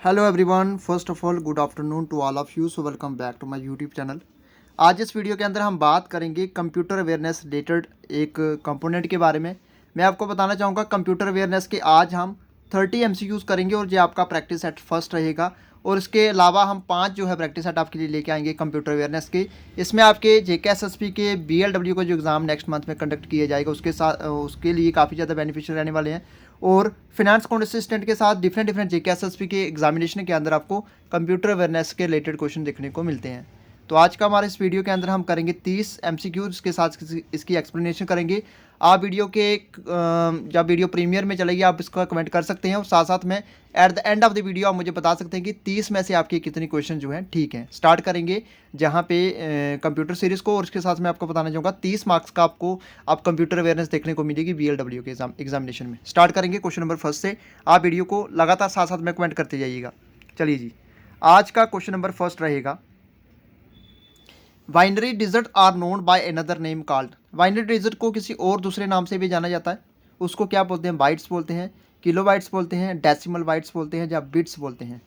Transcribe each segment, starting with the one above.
Hello everyone, first of all good afternoon to all of you. So welcome back to my YouTube channel. आज इस video के अंदर हम बात करेंगे कंप्यूटर अवेयरनेस रिलेटेड एक कंपोनेंट के बारे में। मैं आपको बताना चाहूँगा कंप्यूटर अवेयरनेस के आज हम 30 MCQs करेंगे और ये आपका प्रैक्टिस सेट फर्स्ट रहेगा। और इसके अलावा हम 5 जो है प्रैक्टिस सेट आपके लिए लेके आएंगे कंप्यूटर अवेयरनेस के। इसमें आपके JKSSP के BLW का जो एग्ज़ाम नेक्स्ट मंथ में कंडक्ट किया जाएगा उसके साथ उसके लिए काफ़ी ज़्यादा बेनिफिशियल रहने वाले हैं। और फिनेंस असिस्टेंट के साथ डिफरेंट JKSSP के एग्जामिनेशन के अंदर आपको कंप्यूटर अवेयरनेस के रिलेटेड क्वेश्चन देखने को मिलते हैं। तो आज का हमारे इस वीडियो के अंदर हम करेंगे 30 MCQs के साथ इसकी एक्सप्लेनेशन करेंगे। आप वीडियो के जब वीडियो प्रीमियर में चलेगी आप इसका कमेंट कर सकते हैं और साथ साथ में at the end of the video आप मुझे बता सकते हैं कि 30 में से आपके कितने क्वेश्चन जो हैं ठीक हैं। स्टार्ट करेंगे जहाँ पे कंप्यूटर सीरीज़ को, और उसके साथ मैं आपको बताना चाहूँगा 30 मार्क्स का आपको आप कंप्यूटर अवेयरनेस देखने को मिलेगी BLW के एग्जामिनेशन में। स्टार्ट करेंगे क्वेश्चन नंबर फर्स्ट से। आप वीडियो को लगातार साथ साथ में कमेंट करते जाइएगा। चलिए जी, आज का क्वेश्चन नंबर फर्स्ट रहेगा binary digit are known by another name called. Binary digit को किसी और दूसरे नाम से भी जाना जाता है। उसको क्या बोलते हैं? बाइट्स बोलते हैं, किलो बाइट्स बोलते हैं, डेसिमल बाइट्स बोलते हैं या बिट्स बोलते हैं।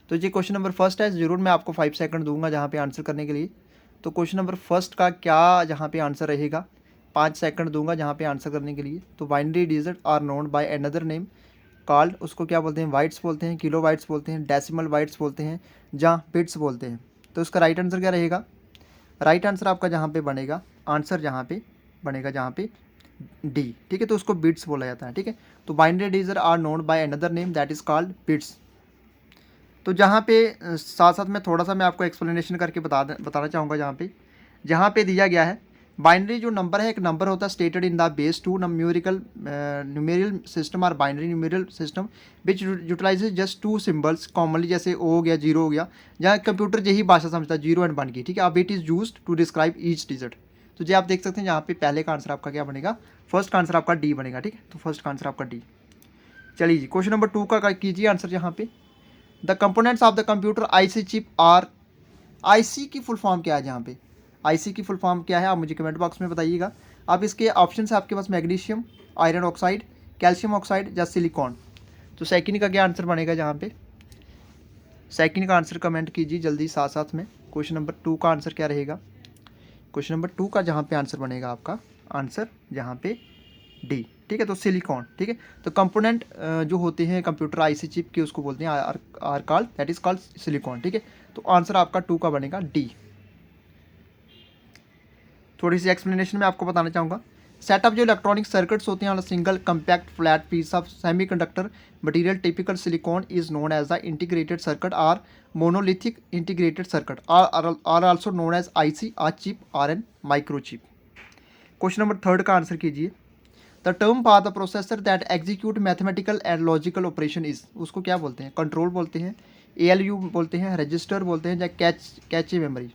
तो ये क्वेश्चन नंबर फर्स्ट है। ज़रूर मैं आपको 5 सेकंड दूंगा जहाँ पे आंसर करने के लिए। तो क्वेश्चन नंबर फर्स्ट का क्या जहाँ पे आंसर रहेगा? 5 सेकंड दूंगा जहाँ पे आंसर करने के लिए। तो binary digit are known by another name called, उसको क्या बोलते हैं? बाइट्स बोलते हैं, किलो बाइट्स बोलते हैं, डेसिमल बाइट्स बोलते हैं या बिट्स बोलते हैं। तो इसका राइट आंसर क्या रहेगा? राइट आंसर आपका जहाँ पे बनेगा, आंसर जहाँ पे बनेगा जहाँ पे डी। ठीक है, तो उसको बिट्स बोला जाता है। ठीक है, तो binary digit are known by another name that is called bits. तो जहाँ पे साथ साथ में थोड़ा सा मैं आपको एक्सप्लेनेशन करके बताना चाहूँगा। जहाँ पे दिया गया है बाइनरी जो नंबर है, एक नंबर होता है stated in the base two numeral system और binary numeral system which utilizes just 2 symbols commonly, जैसे ओ हो गया, जीरो हो गया। जहाँ कंप्यूटर यही भाषा समझता है, 0 एंड 1 की। ठीक है, अब it is use to describe each digit. तो ये आप देख सकते हैं यहाँ पे पहले का आंसर आपका क्या बनेगा? फर्स्ट का आंसर आपका डी बनेगा। ठीक है, तो फर्स्ट का आंसर आपका डी। चलिए जी, क्वेश्चन नंबर 2 का कीजिए आंसर। यहाँ पे the components of the computer IC chip are. IC की फुल फॉर्म क्या है? जहाँ पे IC की फुल फॉर्म क्या है आप मुझे कमेंट बॉक्स में बताइएगा। आप इसके ऑप्शन है आपके पास magnesium, iron oxide, calcium oxide या सिलिकॉन। तो सेकंड का क्या आंसर बनेगा? जहाँ पे सेकंड का आंसर कमेंट कीजिए जल्दी साथ साथ में। क्वेश्चन नंबर 2 का आंसर क्या रहेगा? क्वेश्चन नंबर 2 का जहाँ पे आंसर बनेगा आपका आंसर जहाँ पे डी। ठीक है, तो सिलिकॉन। ठीक है, तो कंपोनेंट जो होते हैं कंप्यूटर IC चिप के उसको बोलते हैं are called, that is called silicon. ठीक है, तो आंसर आपका 2 का बनेगा डी। थोड़ी सी एक्सप्लेनेशन में आपको बताना चाहूँगा। सेटअप जो इलेक्ट्रॉनिक सर्किट्स होते हैं on single compact flat piece of semiconductor material typical silicon is known as the integrated circuit are monolithic integrated circuit are also known as IC are chip are an micro chip. Question number 3 का answer कीजिए। The term for the processor that execute mathematical and logical operation is, उसको क्या बोलते हैं? Control बोलते हैं, ALU बोलते हैं, रजिस्टर बोलते हैं या कैचे मेमोरी।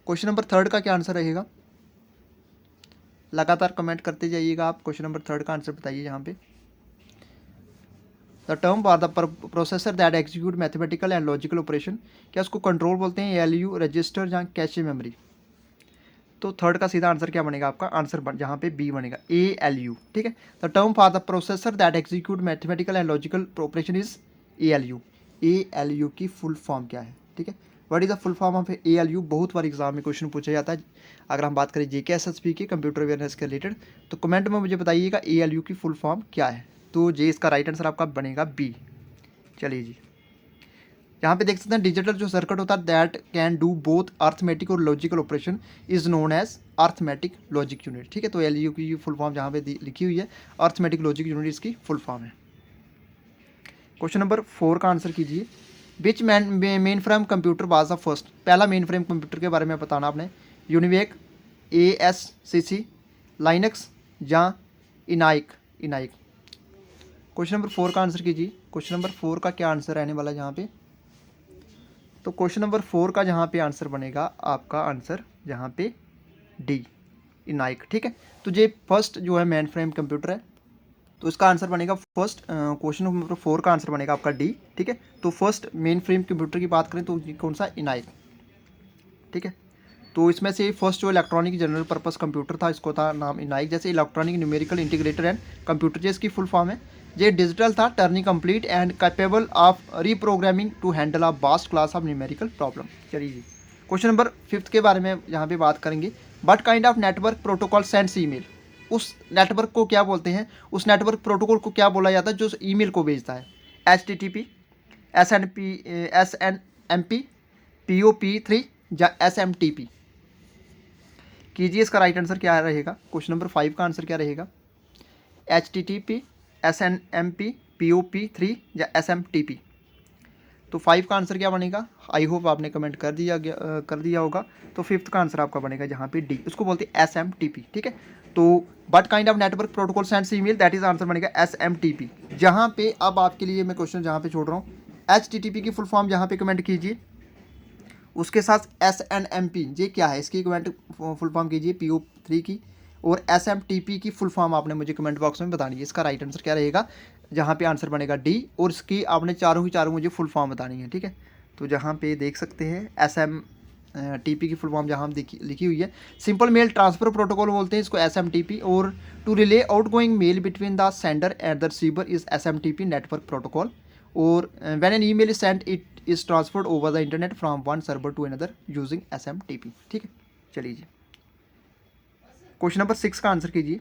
क्वेश्चन नंबर 3 का क्या आंसर रहेगा? लगातार कमेंट करते जाइएगा आप। क्वेश्चन नंबर 3 का आंसर बताइए। यहाँ पे the term for the processor that execute mathematical and logical operation, क्या उसको कंट्रोल बोलते हैं, ALU, रजिस्टर या कैचे मेमोरी। तो थर्ड का सीधा आंसर क्या बनेगा आपका? आंसर जहाँ पे बी बनेगा, ALU। ठीक है, the term for the processor that execute mathematical and logical operation is ALU। ALU की फुल फॉर्म क्या है? ठीक है, what is the full form of ALU? बहुत बार एग्जाम में क्वेश्चन पूछा जाता है। अगर हम बात करें JKSSP के कंप्यूटर अवेयरनेस के रिलेटेड, तो कमेंट में मुझे बताइएगा ALU की फुल फॉर्म क्या है। तो जे इसका राइट आंसर आपका बनेगा बी। चलिए जी, यहाँ पे देख सकते हैं डिजिटल जो सर्किट होता है that can do both arithmetic और logical operation is known as arithmetic logic unit. ठीक है, तो LU की फुल फॉर्म जहाँ पे लिखी हुई है अर्थमेटिक लॉजिक यूनिट इसकी फुल फॉर्म है। क्वेश्चन नंबर 4 का आंसर कीजिए। Which mainframe computer was the first. पहला मेन फ्रेम कंप्यूटर के बारे में बताना आपने। यूनिवेक, ASCC, लाइनक्स या इनाइक। क्वेश्चन नंबर 4 का आंसर कीजिए। क्वेश्चन नंबर 4 का क्या आंसर रहने वाला है यहाँ पे? तो क्वेश्चन नंबर 4 का जहाँ पे आंसर बनेगा आपका आंसर जहाँ पे डी, इनाइक। ठीक है, तो ये फर्स्ट जो है मेन फ्रेम कंप्यूटर है, तो इसका आंसर बनेगा फर्स्ट। क्वेश्चन नंबर 4 का आंसर बनेगा आपका डी। ठीक है, तो फर्स्ट मेन फ्रेम कंप्यूटर की बात करें तो कौन सा? इनाइक। ठीक है, तो इसमें से फर्स्ट जो इलेक्ट्रॉनिक जनरल पर्पस कंप्यूटर था, इसको था नाम इनाइक, जैसे electronic numerical integrator and computer जो इसकी फुल फॉर्म है। ये डिजिटल था, turning complete and capable of reprogramming to handle a vast class of numerical problem. चलिए जी, क्वेश्चन नंबर 5 के बारे में यहाँ पे बात करेंगे। What kind of network protocol sends email? उस नेटवर्क को क्या बोलते हैं, उस नेटवर्क प्रोटोकॉल को क्या बोला जाता है जो ईमेल को भेजता है? HTTP, SNMP, POP3 या SMTP? कीजिए, इसका राइट आंसर क्या रहेगा? क्वेश्चन नंबर 5 का आंसर क्या रहेगा? HTTP, SNMP, POP3 या SMTP? तो 5 का आंसर क्या बनेगा? आई होप आपने कमेंट कर दिया होगा। तो 5th का आंसर आपका बनेगा जहाँ पे डी, उसको बोलते हैं SMTP। ठीक है, तो what kind of network protocol sends email, that is answer बनेगा SMTP। जहाँ पे अब आपके लिए मैं क्वेश्चन जहाँ पे छोड़ रहा हूँ, HTTP की फुल फॉर्म जहाँ पे कमेंट कीजिए, उसके साथ SNMP ये क्या है इसकी कमेंट फुल फॉर्म कीजिए PO3 की, और SMTP की फुल फॉर्म आपने मुझे कमेंट बॉक्स में बतानी है। इसका राइट आंसर क्या रहेगा? जहाँ पे आंसर बनेगा डी, और इसकी आपने चारों की चारों मुझे फुल फॉर्म बतानी है। ठीक है, तो जहाँ पे देख सकते हैं SMTP की फुल फॉर्म जहाँ हम लिखी हुई है, सिंपल मेल ट्रांसफर प्रोटोकॉल बोलते हैं इसको SMTP, और to relay outgoing mail between the sender and the receiver is SMTP network protocol, और when an email is sent it is transferred over the internet from one server to another using SMTP। ठीक है, चलिए जी, question number 6 का answer कीजिए।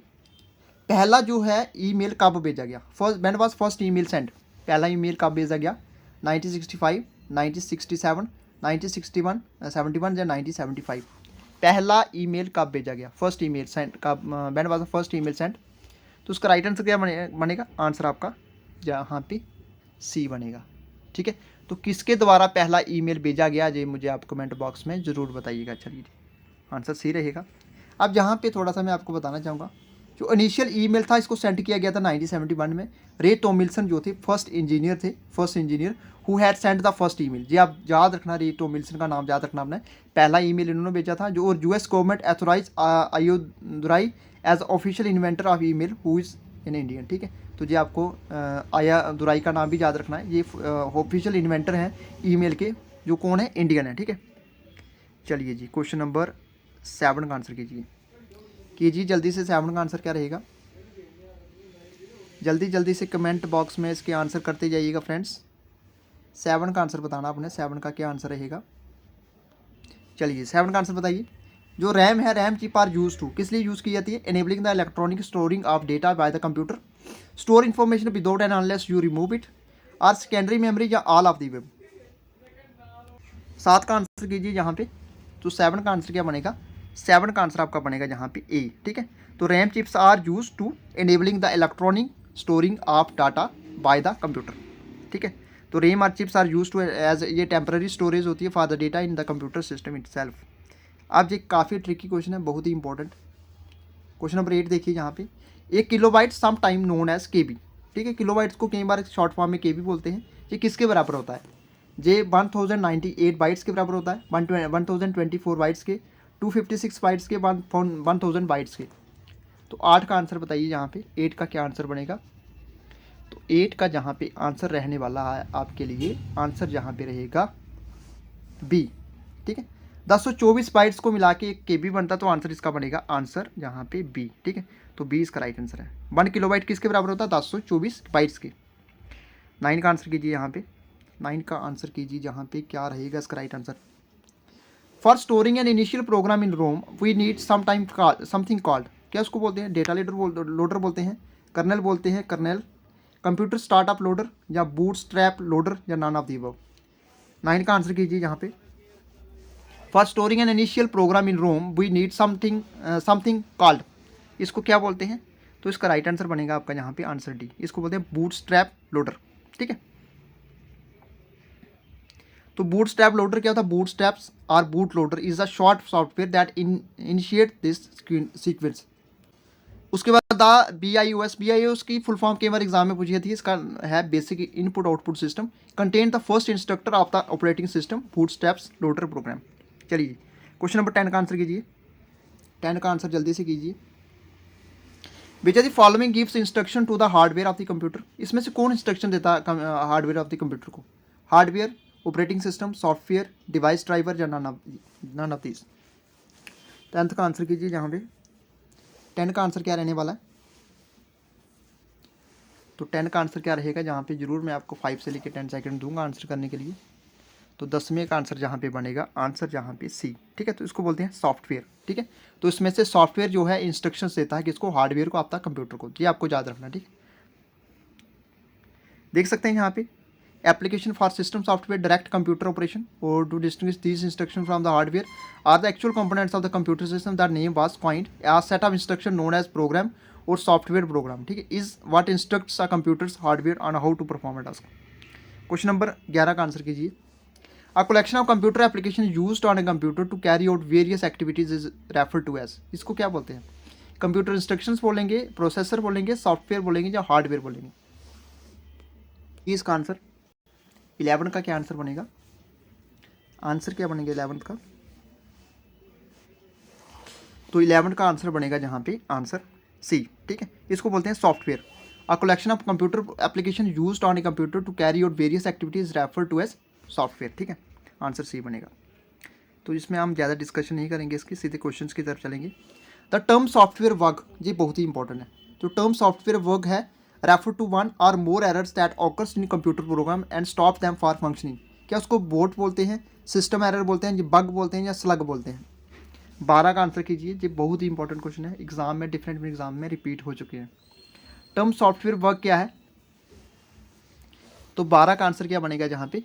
पहला जो है ईमेल कब भेजा गया? When was first email send? पहला ईमेल कब भेजा गया? 1965, 1967, 1961, 71 या 1975? पहला ईमेल कब भेजा गया? फर्स्ट ईमेल सेंड कब? When was the first email send? तो उसका राइट आंसर क्या बनेगा? आंसर आपका जहाँ पे सी बनेगा। ठीक है, तो किसके द्वारा पहला ईमेल भेजा गया, ये मुझे आप कमेंट बॉक्स में ज़रूर बताइएगा। चलिए, आंसर सी रहेगा। अब यहाँ पे थोड़ा सा मैं आपको बताना चाहूँगा, जो इनिशियल ईमेल था इसको सेंड किया गया था 1971 में। रे टॉमिल्सन जो थे first engineer who had send the first email. जी आप याद रखना, रे टॉमिल्सन का नाम याद रखना आपने। पहला ईमेल इन्होंने भेजा था जो, और US government authorise Ayyadurai as official inventor of email who is in Indian. ठीक है, तो ये आपको आया दुराई का नाम भी याद रखना है। ये ऑफिशियल इन्वेंटर हैं ईमेल के, जो कौन है? इंडियन है। ठीक है, चलिए जी, क्वेश्चन नंबर 7 का आंसर कीजिए जल्दी से। 7 का आंसर क्या रहेगा? जल्दी से कमेंट बॉक्स में इसके आंसर करते जाइएगा फ्रेंड्स। 7 का आंसर बताना आपने, 7 का क्या आंसर रहेगा? चलिए 7 का आंसर बताइए। जो रैम है, RAM chip are use to, किस लिए यूज़ की जाती है? Enabling the electronic storing of data by the computer, store information without end unless you remove it, are secondary memory या ऑल ऑफ दी वेब? 7 का answer कीजिए यहाँ पे। तो 7 का आंसर क्या बनेगा? 7 का आंसर आपका बनेगा यहाँ पे ए। ठीक है, तो RAM chips are use to enabling the electronic storing of data by the computer. ठीक है, तो RAM are chips are use to as, ये टेम्पररी स्टोरेज होती है for the data in the computer system itself. अब ये काफ़ी tricky question है, बहुत ही इंपॉर्टेंट। क्वेश्चन नंबर 8 देखिए यहाँ पे। एक kilobyte some time known as KB। ठीक है, किलोबाइट्स को कई बार शॉर्ट फॉर्म में KB बोलते हैं। ये किसके बराबर होता है? ये 1098 बाइट्स के बराबर होता है, 1024 बाइट्स के, 256 बाइट्स के, 1000 बाइट्स के। तो 8 का आंसर बताइए यहाँ पे, 8 का क्या आंसर बनेगा? तो 8 का जहाँ पे आंसर रहने वाला है आपके लिए, आंसर जहाँ पे रहेगा बी। ठीक है, 1024 बाइट्स को मिला के एक KB बनता, तो आंसर इसका बनेगा आंसर जहाँ पे बी। ठीक है, तो बी इसका राइट आंसर है। 1 किलोबाइट किसके बराबर होता है? 1024 बाइट्स के। 9 का आंसर कीजिए यहाँ पे। 9 का आंसर कीजिए जहाँ पे, क्या रहेगा इसका right answer? For storing an initial program in ROM we need something called, क्या उसको बोलते हैं? डेटा लोडर बोलते हैं, कर्नल बोलते हैं, कर्नल, कंप्यूटर स्टार्टअप लोडर, या बूटस्ट्रैप लोडर, या नॉन ऑफ दी अबव? 9 का आंसर कीजिए यहाँ पे। For storing an initial program in ROM we need something called, इसको क्या बोलते हैं? तो इसका राइट आंसर बनेगा आपका यहाँ पे आंसर डी, इसको बोलते हैं बूटस्ट्रैप लोडर। ठीक है, तो बूटस्ट्रैप लोडर क्या होता है? बूटस्ट्रैप्स और boot loader is a short software that initiate this sequence. उसके बाद द BIOS की फुल फॉर्म कई बार एग्जाम में पूछी जाती है। इसका है basic input output system, contain the first instructor of the operating system, bootstraps loader program. चलिए क्वेश्चन नंबर 10 का आंसर कीजिए। 10 का आंसर जल्दी से कीजिए। Which are the following gives instruction to the hardware of the computer, इसमें से कौन इंस्ट्रक्शन देता है हार्डवेयर ऑफ द कंप्यूटर को? Hardware, operating system, software, device driver, या नन ऑफ दीज? 10th का आंसर कीजिए जहाँ पे 10 का आंसर क्या रहने वाला है। तो 10 का आंसर क्या रहेगा, जहाँ पे जरूर मैं आपको 5 से लेकर 10 सेकंड दूंगा आंसर करने के लिए। तो 10वें का आंसर जहाँ पे बनेगा आंसर जहाँ पे सी, ठीक है। तो इसको बोलते हैं सॉफ्टवेयर, ठीक है। तो इसमें से सॉफ्टवेयर जो है इंस्ट्रक्शंस देता है किसको, हार्डवेयर को, आपका कंप्यूटर को। ये आपको याद रखना, ठीक है। देख सकते हैं यहाँ पे application for system software direct computer operation और to distinguish these instruction from the hardware are the actual components of the computer system that name was coined as set of instruction known as program और software program, ठीक है, is what instructs a computer's hardware on how to perform a task. Question number 11 का answer कीजिए। A collection of computer application used on a computer to carry out various activities is refer to as. इसको क्या बोलते हैं, computer instructions बोलेंगे, processor बोलेंगे, software बोलेंगे या हार्डवेयर बोलेंगे। इसका आंसर 11 का क्या आंसर बनेगा, आंसर क्या बनेगा 11 का। तो 11 का आंसर बनेगा जहाँ पे आंसर सी, ठीक है। इसको बोलते हैं software. A collection of computer application used on a computer to carry out various activities refer to as software, ठीक है। आंसर सी बनेगा। तो इसमें हम ज़्यादा डिस्कशन नहीं करेंगे, इसकी सीधे क्वेश्चन की तरफ चलेंगे। द टर्म सॉफ्टवेयर वर्क, ये बहुत ही इंपॉर्टेंट है। जो टर्म सॉफ्टवेयर वर्क है रेफर टू वन और more errors that occurs in computer program and stop them for functioning. क्या उसको बोट बोलते हैं, सिस्टम एरर बोलते हैं, बग बोलते हैं या स्लग बोलते हैं। 12 का आंसर कीजिए। ये बहुत ही इंपॉर्टेंट क्वेश्चन है, एग्जाम में डिफरेंट एग्जाम में रिपीट हो चुके हैं। टर्म सॉफ्टवेयर वर्क क्या है, तो 12 का आंसर क्या बनेगा जहाँ पे,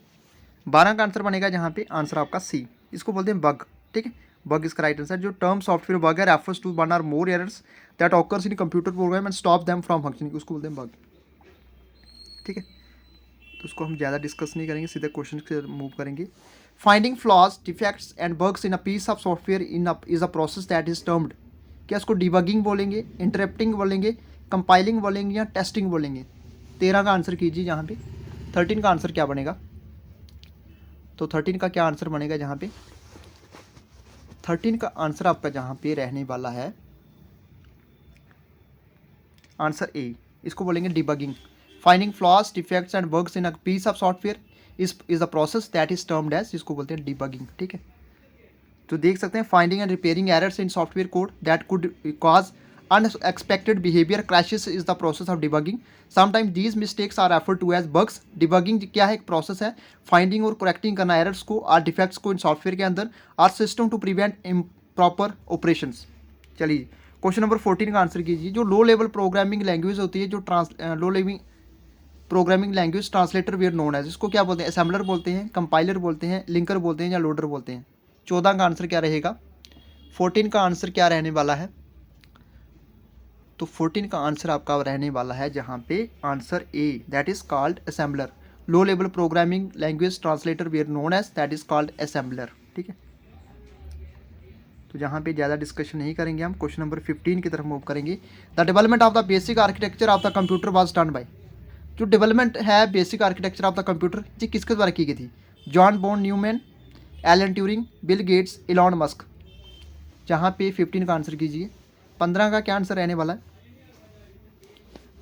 12 का आंसर बनेगा जहाँ पे आंसर आपका सी। इसको बोलते हैं बग, ठीक है। बग इसका राइट आंसर। जो टर्म सॉफ्टवेयर बग है रेफर्स टू वन और more errors that occurs in computer program and stop them from functioning, उसको बोलते हैं बग, ठीक है। तो उसको हम ज़्यादा डिस्कस नहीं करेंगे, सीधे क्वेश्चन से मूव करेंगे। Finding flaws defects and bugs in a piece of software is a process that is termed. क्या इसको डिबगिंग बोलेंगे, इंटरप्टिंग बोलेंगे, कंपाइलिंग बोलेंगे या टेस्टिंग बोलेंगे। 13 का आंसर कीजिए जहाँ पे। 13 का आंसर क्या बनेगा, तो 13 का क्या आंसर बनेगा जहाँ पे, 13 का आंसर आपका जहाँ पे रहने वाला है आंसर ए। इसको बोलेंगे debugging. Finding flaws defects and bugs in a piece of software is a process that is termed as, इसको बोलते हैं डिबगिंग, ठीक है। तो देख सकते हैं finding and repairing errors in software code that could cause unexpected behavior crashes is the process of debugging. Sometimes these mistakes are referred to as bugs. Debugging क्या है, एक प्रोसेस है फाइंडिंग और करेक्टिंग करना एरर्स को और defects को इन software के अंदर और system to prevent improper operations. चलिए क्वेश्चन नंबर 14 का आंसर कीजिए। जो लो लेवल प्रोग्रामिंग लैंग्वेज होती है, जो low level programming language translator were known है, इसको क्या बोलते हैं, असेंबलर बोलते हैं, कंपाइलर बोलते हैं, लिंकर बोलते हैं या लोडर बोलते हैं। 14 का आंसर क्या रहेगा, 14 का आंसर क्या रहने वाला है, तो 14 का आंसर आपका रहने वाला है जहाँ पे answer A, that is called assembler. Low level programming language translator were known as, that is called assembler, ठीक है। तो जहाँ पे ज़्यादा डिस्कशन नहीं करेंगे, हम क्वेश्चन नंबर 15 की तरफ मूव करेंगे। The development of the basic architecture of the computer was done by. जो डेवलपमेंट है basic architecture of the computer, ये किसके द्वारा की गई थी, John Von Neumann, Alan Turing, Bill Gates, Elon Musk. जहाँ पे 15 का आंसर कीजिए। 15 का क्या आंसर रहने वाला है,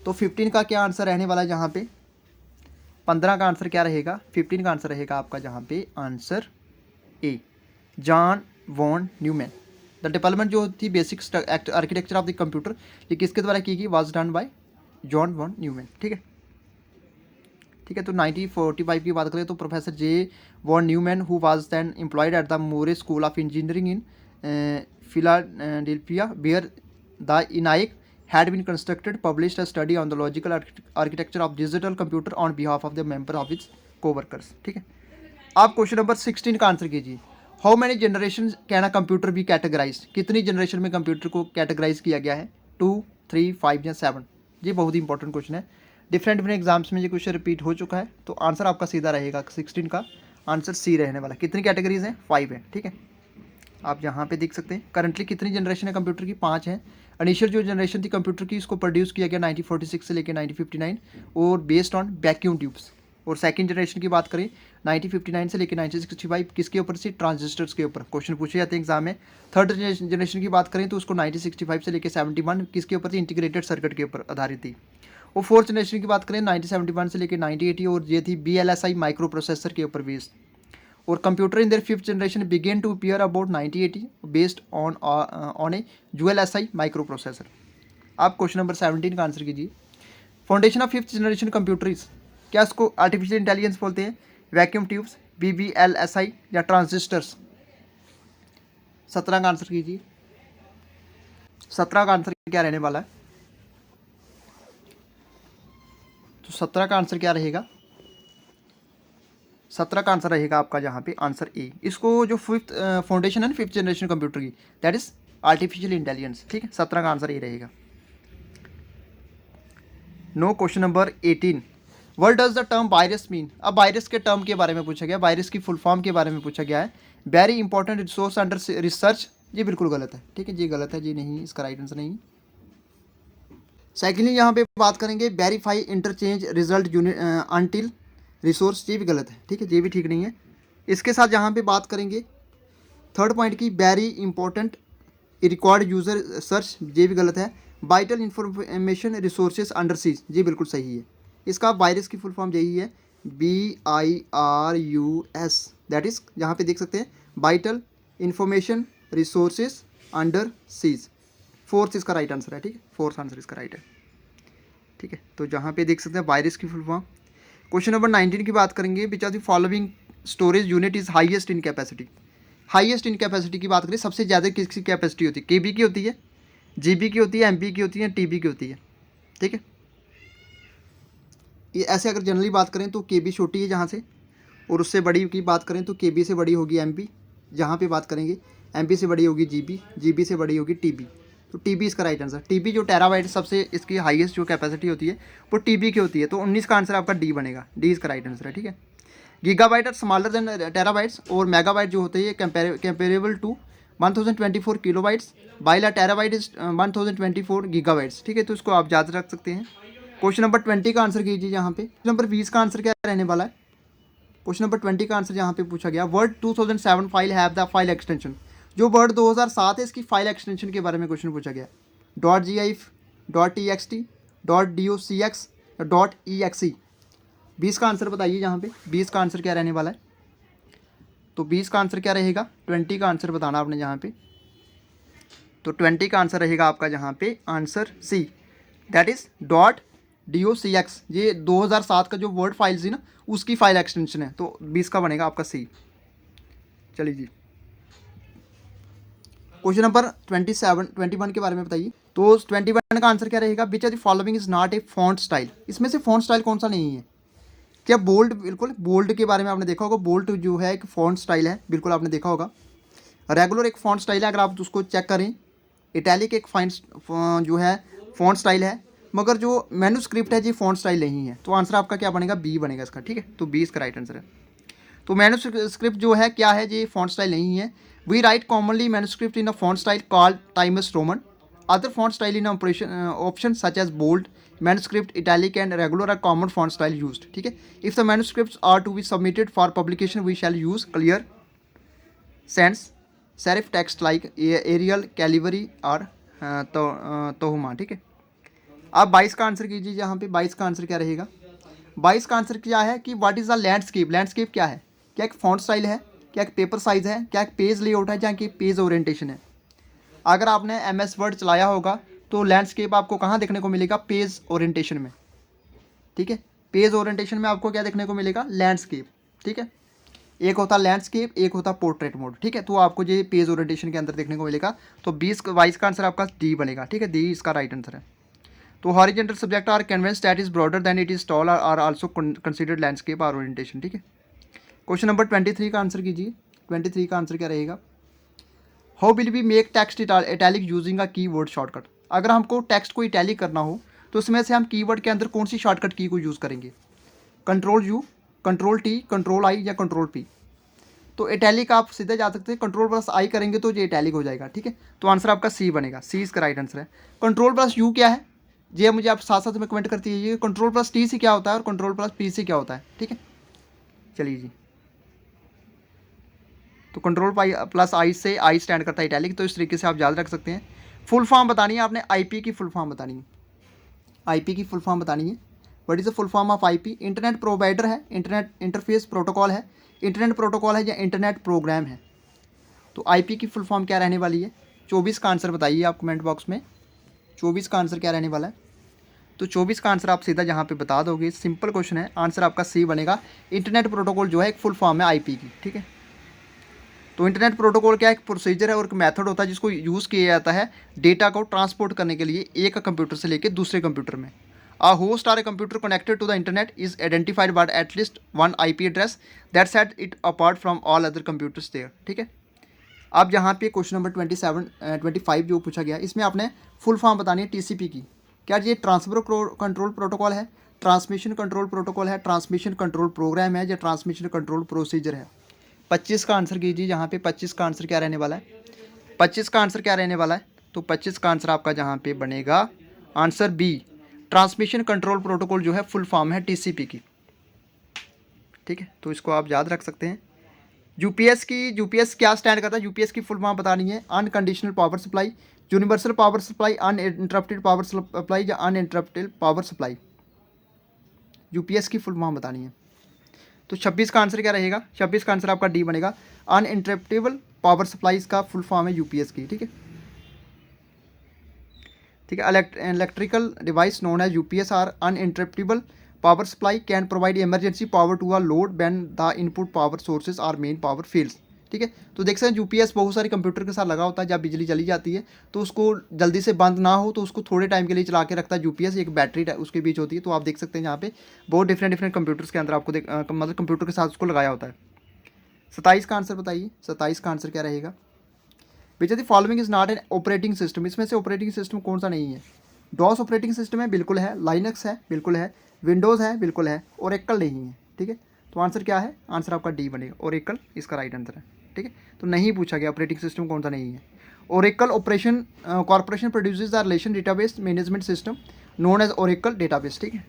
तो 15 का क्या आंसर रहने वाला है जहाँ पे, 15 का आंसर क्या रहेगा, 15 का आंसर रहेगा आपका जहाँ पे answer A, John Von Neumann. The development जो थी basic architecture of the computer, ये किसके द्वारा की गई, was done by John Von Neumann, ठीक है। ठीक है, तो 1945 की बात करें तो professor J von Neumann who was then employed at the Moore School of Engineering in Philadelphia where the ENIAC had been constructed published a study on the logical architecture of digital computer on behalf of the member of its co-workers, ठीक है। आप question number 16 का answer कीजिए। How many generation can a computer be categorize, कितनी generation में computer को categorize किया गया है, 2, 3, 5 या 7। ये बहुत ही इंपॉर्टेंट क्वेश्चन है, डिफरेंट एग्जाम्स में ये क्वेश्चन रिपीट हो चुका है। तो आंसर आपका सीधा रहेगा 16 का आंसर सी रहने वाला। कितनी कैटेगरीज हैं, 5 है, ठीक है। आप यहाँ पे देख सकते हैं करंटली कितनी जनरेशन है कंप्यूटर की, 5 है। इनिशियल जो जनरेशन थी कंप्यूटर की, इसको प्रोड्यूस किया गया 1946 से लेकर 1959 और बेस्ड ऑन वैक्यूम ट्यूब्स। और सेकंड जनरेशन की बात करें 1959 से लेकर 1965 किसके ऊपर से, ट्रांजिस्टर्स के ऊपर क्वेश्चन पूछे जाते हैं एग्जाम में। थर्ड जनरेशन की बात करें तो उसको 1965 से लेकर 71 किसके ऊपर थी, इंटीग्रेटेड सर्किट के ऊपर आधारित थी। और फोर्थ जनरेशन की बात करें 1971 से लेकर 1980 और ये थी BLSI माइक्रो प्रोसेसर के ऊपर बेस्ड। और computer in their fifth generation begin to appear about 1980 based on a ULSI micro processor. आप क्वेश्चन नंबर 17 का आंसर कीजिए। Foundation of fifth generation computers, क्या इसको आर्टिफिशियल इंटेलिजेंस बोलते हैं, वैक्यूम ट्यूब्स, BBLSI या ट्रांजिस्टर्स? 17 का आंसर कीजिए। 17 का आंसर क्या रहने वाला है? तो 17 का आंसर क्या रहेगा? 17 का आंसर रहेगा आपका जहाँ पे आंसर ए। इसको जो फिफ्थ फाउंडेशन है ना फिफ्थ जनरेशन कंप्यूटर की, दैट इज आर्टिफिशियल इंटेलिजेंस। ठीक है, 17 का आंसर ए रहेगा। No question number 18, what does the term virus mean? अब वायरस के टर्म के बारे में पूछा गया, वायरस की फुल फॉर्म के बारे में पूछा गया है। Very important resource under research, ये बिल्कुल गलत है। ठीक है, ये गलत है, ये नहीं, इसका राइट आंसर नहीं। सेकेंडली यहाँ पे बात करेंगे verify interchange result unit until resource, ये भी गलत है। ठीक है, ये भी ठीक नहीं है। इसके साथ यहाँ पे बात करेंगे थर्ड पॉइंट की, very important record user search, ये भी गलत है। Vital information resources under seize, ये बिल्कुल सही है। इसका वायरस की फुल फॉर्म यही है, VIRUS, दैट इज यहाँ पे देख सकते हैं vital information resources under seize. Fourth इसका राइट आंसर है। ठीक है, फोर्थ आंसर इसका राइट है। ठीक है, तो जहाँ पे देख सकते हैं वायरस की फुल फॉर्म। क्वेश्चन नंबर 19 की बात करेंगे, which of the following storage unit is highest in capacity? Highest in capacity की बात करें, सबसे ज़्यादा किसकी कैपेसिटी होती है? KB की होती है, GB की होती है, MP की होती है, TB की होती है। ठीक है, ये ऐसे अगर जनरली बात करें तो KB छोटी है जहाँ से, और उससे बड़ी की बात करें तो KB से बड़ी होगी MP, जहाँ पे बात करेंगे MP से बड़ी होगी GB, GB से बड़ी होगी TB। तो TB इसका राइट आंसर। TB जो टेराबाइट सबसे इसकी हाईएस्ट जो कैपेसिटी होती है वो TB की होती है। तो 19 का आंसर आपका D बनेगा, D इसका राइट आंसर है। ठीक है, gigabyte are smaller than terabytes, और मेगाबाइट जो होते हैं comparable to 1024 kilobytes, while terabyte is 1024 gigabytes. ठीक है, तो इसको आप याद रख सकते हैं। क्वेश्चन नंबर 20 का आंसर कीजिए यहाँ पे। क्वेश्चन नंबर 20 का आंसर क्या रहने वाला है? क्वेश्चन नंबर 20 का आंसर यहाँ पे पूछा गया, word 2007 file have the file extension, जो वर्ड 2007 है इसकी फाइल एक्सटेंशन के बारे में क्वेश्चन पूछा गया। .gif, .txt, .docx, .exe। 20 का आंसर बताइए यहाँ पे, 20 का आंसर क्या रहने वाला है? तो 20 का आंसर क्या रहेगा? 20 का आंसर बताना आपने यहाँ पे। तो 20 का आंसर रहेगा आपका जहाँ पे answer C, that is .docx। ये 2007 का जो वर्ड फाइल थी ना, उसकी फाइल एक्सटेंशन है। तो 20 का बनेगा आपका C। चलिए जी, क्वेश्चन नंबर 21 के बारे में बताइए। तो 21 का आंसर क्या रहेगा? Which of the following is not a font style? इसमें से फॉन्ट स्टाइल कौन सा नहीं है? क्या बोल्ड? बिल्कुल, बोल्ड के बारे में आपने देखा होगा। बोल्ड जो है एक फॉन्ट स्टाइल है, बिल्कुल आपने देखा होगा। रेगुलर एक फॉन्ट स्टाइल है, अगर आप उसको चेक करें। इटैलिक एक फाइन जो है फॉन्ट स्टाइल है, मगर जो मैन्युस्क्रिप्ट है ये फॉन्ट स्टाइल नहीं है। तो आंसर आपका क्या बनेगा? B बनेगा इसका। ठीक है, तो 20 का राइट आंसर है। तो मैन्युस्क्रिप्ट जो है क्या है, ये फॉन्ट स्टाइल नहीं है। We write commonly manuscript in a font style called Times Roman, other font style in option such as bold, manuscript, italic and regular are common font style used. ठीक है, if the manuscripts are to be submitted for publication we shall use clear sans serif text like Arial, Calibri और Tahoma. ठीक है, आप 22 का answer कीजिए यहाँ पे। 22 का आंसर क्या रहेगा? 22 का आंसर क्या है कि what is the landscape? Landscape क्या है? क्या एक फॉन्ट स्टाइल है, क्या एक पेपर साइज है, क्या एक पेज लेआउट है, जहाँ की पेज ओरिएंटेशन है? अगर आपने MS वर्ड चलाया होगा तो लैंडस्केप आपको कहाँ देखने को मिलेगा? पेज ओरिएंटेशन में। ठीक है, पेज ओरिएंटेशन में आपको क्या देखने को मिलेगा? लैंडस्केप। ठीक है, एक होता लैंडस्केप, एक होता पोर्ट्रेट मोड। ठीक है, तो आपको ये पेज ओरिएंटेशन के अंदर देखने को मिलेगा। तो 22 का आंसर आपका D बनेगा। ठीक है, D इसका राइट आंसर है। तो horizontal subject are canvas that is broader than it is tall are also considered landscape are orientation. ठीक है, क्वेश्चन नंबर 23 का आंसर कीजिए। 23 का आंसर क्या रहेगा? How will be make text italic using a keyword shortcut? अगर हमको text को इटैलिक करना हो तो उसमें से हम कीवर्ड के अंदर कौन सी शॉर्टकट की को यूज़ करेंगे? Ctrl+U, Ctrl+T, Ctrl+I या Ctrl+P? तो इटैलिक आप सीधे जा सकते हैं, Ctrl+I करेंगे तो ये इटैलिक हो जाएगा। ठीक है, तो आंसर आपका C बनेगा। C इसका राइट आंसर है। Ctrl+U क्या है ये मुझे आप साथ साथ में कमेंट करती है। Ctrl+T से क्या होता है और Ctrl+P से क्या होता है? ठीक है, चलिए जी, तो Ctrl+I से I स्टैंड करता है इटैलिक, तो इस तरीके से आप याद रख सकते हैं। फुल फॉर्म बतानी है आपने, IP की फुल फॉर्म बतानी है। IP की फुल फॉर्म बतानी है, what is the full form of IP? Internet provider है, इंटरनेट इंटरफेस प्रोटोकॉल है, इंटरनेट प्रोटोकॉल है या इंटरनेट प्रोग्राम है? तो आईपी की फुल फॉर्म क्या रहने वाली है? 24 का आंसर बताइए आप कमेंट बॉक्स में। 24 का आंसर क्या रहने वाला है? तो 24 का आंसर आप सीधा यहाँ पे बता दोगे, सिंपल क्वेश्चन है, आंसर आपका सी बनेगा। इंटरनेट प्रोटोकॉल जो है एक फुल फॉर्म है आईपी की, ठीक है। तो इंटरनेट प्रोटोकॉल क्या एक प्रोसीजर है और एक मेथड होता है जिसको यूज़ किया जाता है डेटा को ट्रांसपोर्ट करने के लिए एक कंप्यूटर से लेकर दूसरे कंप्यूटर में। A host or a computer connected to the internet is identified by at least one IP address that sets it apart from all other computers there, ठीक है। अब यहाँ पे क्वेश्चन नंबर 25 जो पूछा गया, इसमें आपने फुल फॉर्म बतानी है टीसीपी की। क्या ये ट्रांसफर कंट्रोल प्रोटोकॉल है, ट्रांसमिशन कंट्रोल प्रोटोकॉल है, ट्रांसमिशन कंट्रोल प्रोग्राम है या ट्रांसमिशन कंट्रोल प्रोसीजर है? 25 का आंसर कीजिए यहाँ पे। 25 का आंसर क्या रहने वाला है? 25 का आंसर क्या रहने वाला है? तो 25 का आंसर आपका जहाँ पे बनेगा answer B, transmission control protocol जो है फुल फॉर्म है टीसीपी की, ठीक है। तो इसको आप याद रख सकते हैं। यूपीएस क्या स्टैंड करता है? यूपीएस की फुल फॉर्म बतानी है, unconditional power supply, universal power supply, uninterrupted power supply या अनइंटरप्टेड पावर सप्लाई। यूपीएस की फुल फॉर्म बतानी है। तो 26 का आंसर क्या रहेगा? 26 का आंसर आपका डी बनेगा, अनइंटरप्टेबल पावर सप्लाई का फुल फॉर्म है यूपीएस की, ठीक है। ठीक है, electrical device known as UPS are uninterruptible power supply can provide emergency power to a load when the input power sources are main power fails, ठीक है। तो देख सकते हैं यूपीएस बहुत सारे कंप्यूटर के साथ लगा होता है, जब बिजली चली जाती है तो उसको जल्दी से बंद ना हो तो उसको थोड़े टाइम के लिए चला के रखता है यूपीएस, एक बैटरी उसके बीच होती है। तो आप देख सकते हैं यहाँ पे बहुत डिफरेंट कंप्यूटर्स के अंदर आपको मतलब कंप्यूटर के साथ उसको लगाया होता है। 27 का आंसर बताइए। 27 का आंसर क्या रहेगा? Which of the following is not an operating system? इसमें से ऑपरेटिंग सिस्टम कौन सा नहीं है? डॉस ऑपरेटिंग सिस्टम है, बिल्कुल है। लाइनक्स है, बिल्कुल है। विंडोज़ है, बिल्कुल है। ओरेकल नहीं है, ठीक है। तो आंसर क्या है? आंसर आपका डी बनेगा, ओरेकल इसका राइट आंसर है, ठीक है। तो नहीं पूछा गया ऑपरेटिंग सिस्टम कौन सा नहीं है। Oracle operation corporation produces the relation database management system known as Oracle database, ठीक है।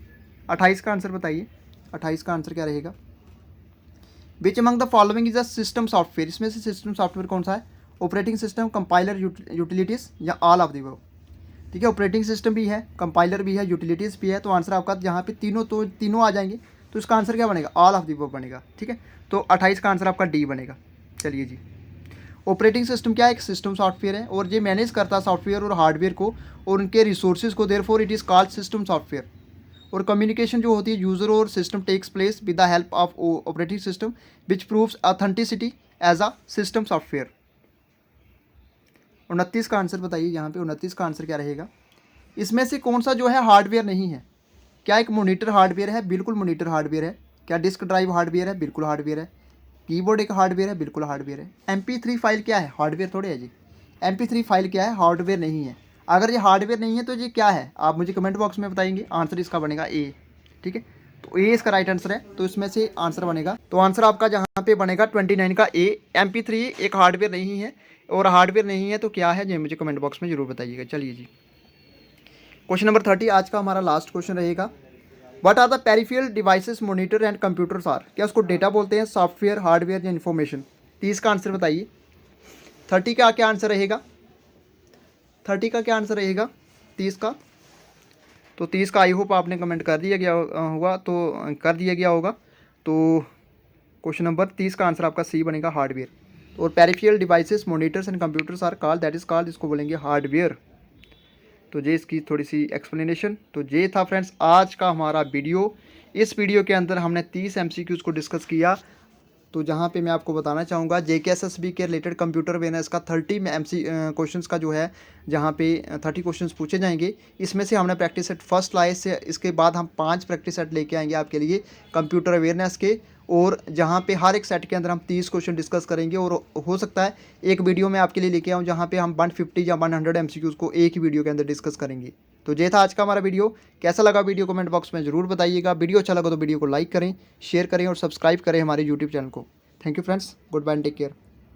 28 का आंसर बताइए। 28 का आंसर क्या रहेगा? Which among the following is a system software? इसमें से सिस्टम सॉफ्टवेयर कौन सा है? ऑपरेटिंग सिस्टम, कंपाइलर, यूटिलिटीज़ या ऑल ऑफ द अबव, ठीक है। ऑपरेटिंग सिस्टम भी है, कंपाइलर भी है, यूटिलिटीज़ भी है। तो आंसर आपका यहाँ पे तीनों आ जाएंगे। तो इसका आंसर क्या बनेगा? ऑल ऑफ द अबव बनेगा, ठीक है। तो 28 का आंसर आपका डी बनेगा। चलिए जी, ऑपरेटिंग सिस्टम क्या है? एक सिस्टम सॉफ्टवेयर है और ये मैनेज करता है सॉफ्टवेयर और हार्डवेयर को और उनके रिसोर्सेज को, therefore it is called system software. और कम्युनिकेशन जो होती है यूज़र और system takes place with the help of operating system which proves authenticity as a system software. 29 का आंसर बताइए यहाँ पे। 29 का आंसर क्या रहेगा? इसमें से कौन सा जो है हार्डवेयर नहीं है? क्या एक मॉनिटर हार्डवेयर है? बिल्कुल मॉनिटर हार्डवेयर है। क्या डिस्क ड्राइव हार्डवेयर है? बिल्कुल हार्डवेयर है। कीबोर्ड एक हार्डवेयर है? बिल्कुल हार्डवेयर है। MP3 फाइल क्या है? हार्डवेयर थोड़े है जी। MP3 फाइल क्या है? हार्डवेयर नहीं है। अगर ये हार्डवेयर नहीं है तो ये क्या है? आप मुझे कमेंट बॉक्स में बताएंगे। आंसर इसका बनेगा ए, ठीक है। तो ए इसका राइट आंसर है। तो इसमें से आंसर बनेगा, तो आंसर आपका जहाँ पे बनेगा 29 का ए। MP3 एक हार्डवेयर नहीं है और हार्डवेयर नहीं है तो क्या है ये मुझे कमेंट बॉक्स में जरूर बताइएगा। चलिए जी, क्वेश्चन नंबर 30 आज का हमारा लास्ट क्वेश्चन रहेगा। What are the peripheral devices monitor and computers are? क्या उसको डेटा बोलते हैं, सॉफ्टवेयर, हार्डवेयर या इन्फॉर्मेशन? 30 का आंसर बताइए। 30 का क्या आंसर रहेगा? 30 का क्या आंसर रहेगा? 30 का, तो 30 का आई होप आपने कमेंट कर दिया गया होगा, तो कर दिया गया होगा। तो क्वेश्चन नंबर 30 का आंसर आपका सी बनेगा, हार्डवेयर। और peripheral devices monitors and computers are called, that is called, इसको बोलेंगे हार्डवेयर। तो ये इसकी थोड़ी सी एक्सप्लेनेशन। तो ये था फ्रेंड्स आज का हमारा वीडियो। इस वीडियो के अंदर हमने 30 MCQs को डिस्कस किया। तो जहाँ पे मैं आपको बताना चाहूँगा JKSSB के रिलेटेड कंप्यूटर अवेयरनेस का 30 क्वेश्चंस का जो है, जहाँ पे 30 क्वेश्चंस पूछे जाएंगे। इसमें से हमने प्रैक्टिस सेट फर्स्ट लाए से, इसके बाद हम 5 प्रैक्टिस सेट लेके आएंगे आपके लिए कंप्यूटर अवेयरनेस के, और जहाँ पे हर एक सेट के अंदर हम 30 क्वेश्चन डिस्कस करेंगे। और हो सकता है एक वीडियो में आपके लिए लेके आऊँ जहाँ पे हम 150 या 100 MCQs को एक ही वीडियो के अंदर डिस्कस करेंगे। तो ये था आज का हमारा वीडियो। कैसा लगा वीडियो कमेंट बॉक्स में ज़रूर बताइएगा। वीडियो अच्छा लगा तो वीडियो को लाइक करें, शेयर करें और सब्सक्राइब करें हमारे यूट्यूब चैनल को। Thank you friends, good bye and take care.